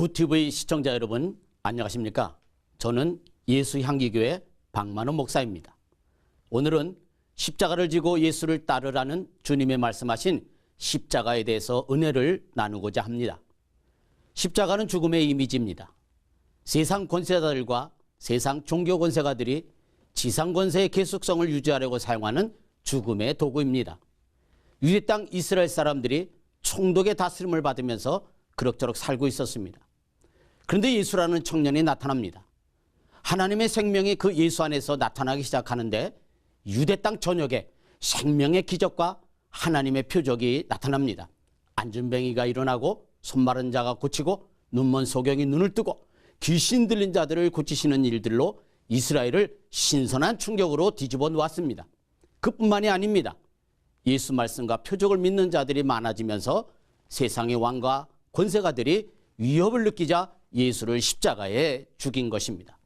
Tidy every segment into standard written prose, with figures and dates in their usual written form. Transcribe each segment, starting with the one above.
구TV 시청자 여러분 안녕하십니까? 저는 예수향기교회 박만원 목사입니다. 오늘은 십자가를 지고 예수를 따르라는 주님의 말씀하신 십자가에 대해서 은혜를 나누고자 합니다. 십자가는 죽음의 이미지입니다. 세상 권세자들과 세상 종교 권세가들이 지상 권세의 계속성을 유지하려고 사용하는 죽음의 도구입니다. 유대 땅 이스라엘 사람들이 총독의 다스림을 받으면서 그럭저럭 살고 있었습니다. 그런데 예수라는 청년이 나타납니다. 하나님의 생명이 그 예수 안에서 나타나기 시작하는데 유대 땅 전역에 생명의 기적과 하나님의 표적이 나타납니다. 안진뱅이가 일어나고 손마른 자가 고치고 눈먼 소경이 눈을 뜨고 귀신 들린 자들을 고치시는 일들로 이스라엘을 신선한 충격으로 뒤집어 놓았습니다. 그뿐만이 아닙니다. 예수 말씀과 표적을 믿는 자들이 많아지면서 세상의 왕과 권세가들이 위협을 느끼자 예수를 십자가에 죽인 것입니다.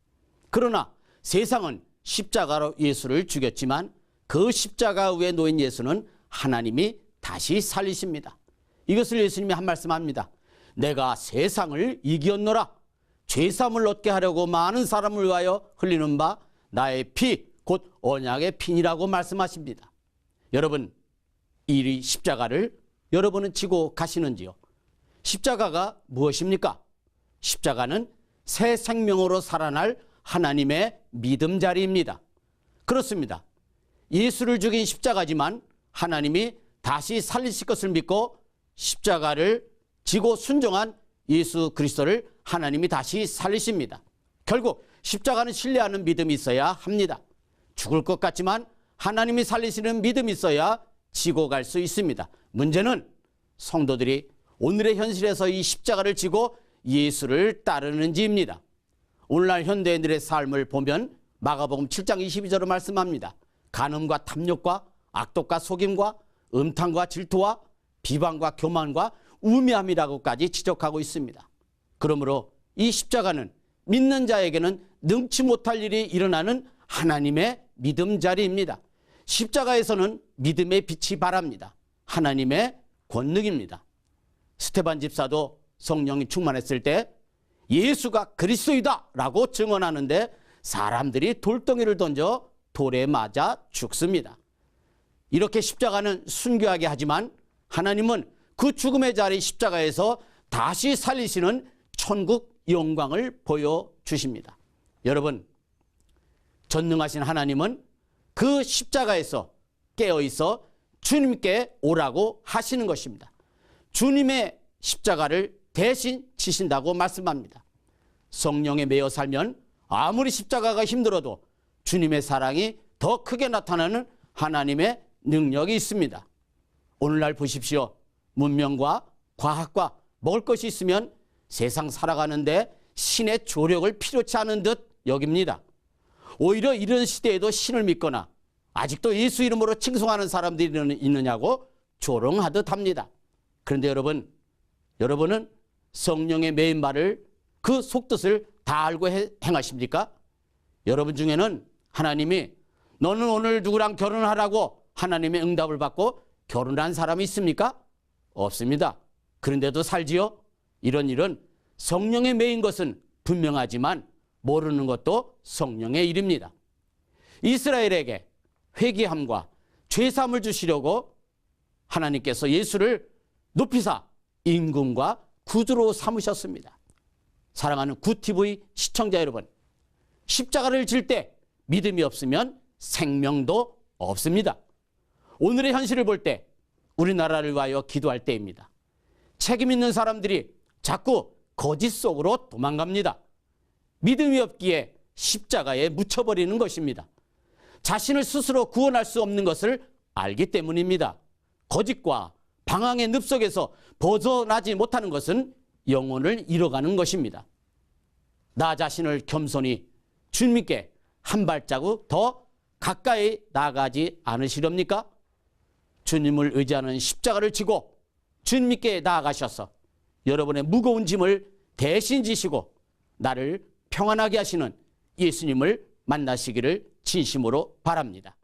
그러나 세상은 십자가로 예수를 죽였지만 그 십자가 위에 놓인 예수는 하나님이 다시 살리십니다. 이것을 예수님이 한 말씀합니다. 내가 세상을 이기었노라. 죄사함을 얻게 하려고 많은 사람을 위하여 흘리는 바 나의 피, 곧 언약의 피니라고 말씀하십니다. 여러분, 이 십자가를 여러분은 지고 가시는지요? 십자가가 무엇입니까? 십자가는 새 생명으로 살아날 하나님의 믿음 자리입니다. 그렇습니다. 예수를 죽인 십자가지만 하나님이 다시 살리실 것을 믿고 십자가를 지고 순종한 예수 그리스도를 하나님이 다시 살리십니다. 결국 십자가는 신뢰하는 믿음이 있어야 합니다. 죽을 것 같지만 하나님이 살리시는 믿음이 있어야 지고 갈 수 있습니다. 문제는 성도들이 오늘의 현실에서 이 십자가를 지고 예수를 따르는지입니다. 오늘날 현대인들의 삶을 보면 마가복음 7장 22절을 말씀합니다. 간음과 탐욕과 악독과 속임과 음탕과 질투와 비방과 교만과 우매함이라고까지 지적하고 있습니다. 그러므로 이 십자가는 믿는 자에게는 능치 못할 일이 일어나는 하나님의 믿음 자리입니다. 십자가에서는 믿음의 빛이 발합니다. 하나님의 권능입니다. 스테반 집사도 성령이 충만했을 때 예수가 그리스도이다 라고 증언하는데 사람들이 돌덩이를 던져 돌에 맞아 죽습니다. 이렇게 십자가는 순교하게 하지만 하나님은 그 죽음의 자리 십자가에서 다시 살리시는 천국 영광을 보여주십니다. 여러분, 전능하신 하나님은 그 십자가에서 깨어있어 주님께 오라고 하시는 것입니다. 주님의 십자가를 대신 지신다고 말씀합니다. 성령에 매여 살면 아무리 십자가가 힘들어도 주님의 사랑이 더 크게 나타나는 하나님의 능력이 있습니다. 오늘날 보십시오. 문명과 과학과 먹을 것이 있으면 세상 살아가는데 신의 조력을 필요치 않은 듯 여깁니다. 오히려 이런 시대에도 신을 믿거나 아직도 예수 이름으로 칭송하는 사람들이 있느냐고 조롱하듯 합니다. 그런데 여러분은 성령의 매인 말을 그 속뜻을 다 알고 행하십니까? 여러분 중에는 하나님이 너는 오늘 누구랑 결혼하라고 하나님의 응답을 받고 결혼한 사람이 있습니까? 없습니다. 그런데도 살지요? 이런 일은 성령의 매인 것은 분명하지만 모르는 것도 성령의 일입니다. 이스라엘에게 회개함과 죄사함을 주시려고 하나님께서 예수를 높이사 임금과 구주로 삼으셨습니다. 사랑하는 구TV 시청자 여러분, 십자가를 질 때 믿음이 없으면 생명도 없습니다. 오늘의 현실을 볼 때 우리나라를 위하여 기도할 때입니다. 책임 있는 사람들이 자꾸 거짓 속으로 도망갑니다. 믿음이 없기에 십자가에 묻혀버리는 것입니다. 자신을 스스로 구원할 수 없는 것을 알기 때문입니다. 거짓과 방황의 늪속에서 벗어나지 못하는 것은 영혼을 잃어가는 것입니다. 나 자신을 겸손히 주님께 한 발자국 더 가까이 나아가지 않으시렵니까? 주님을 의지하는 십자가를 지고 주님께 나아가셔서 여러분의 무거운 짐을 대신 지시고 나를 평안하게 하시는 예수님을 만나시기를 진심으로 바랍니다.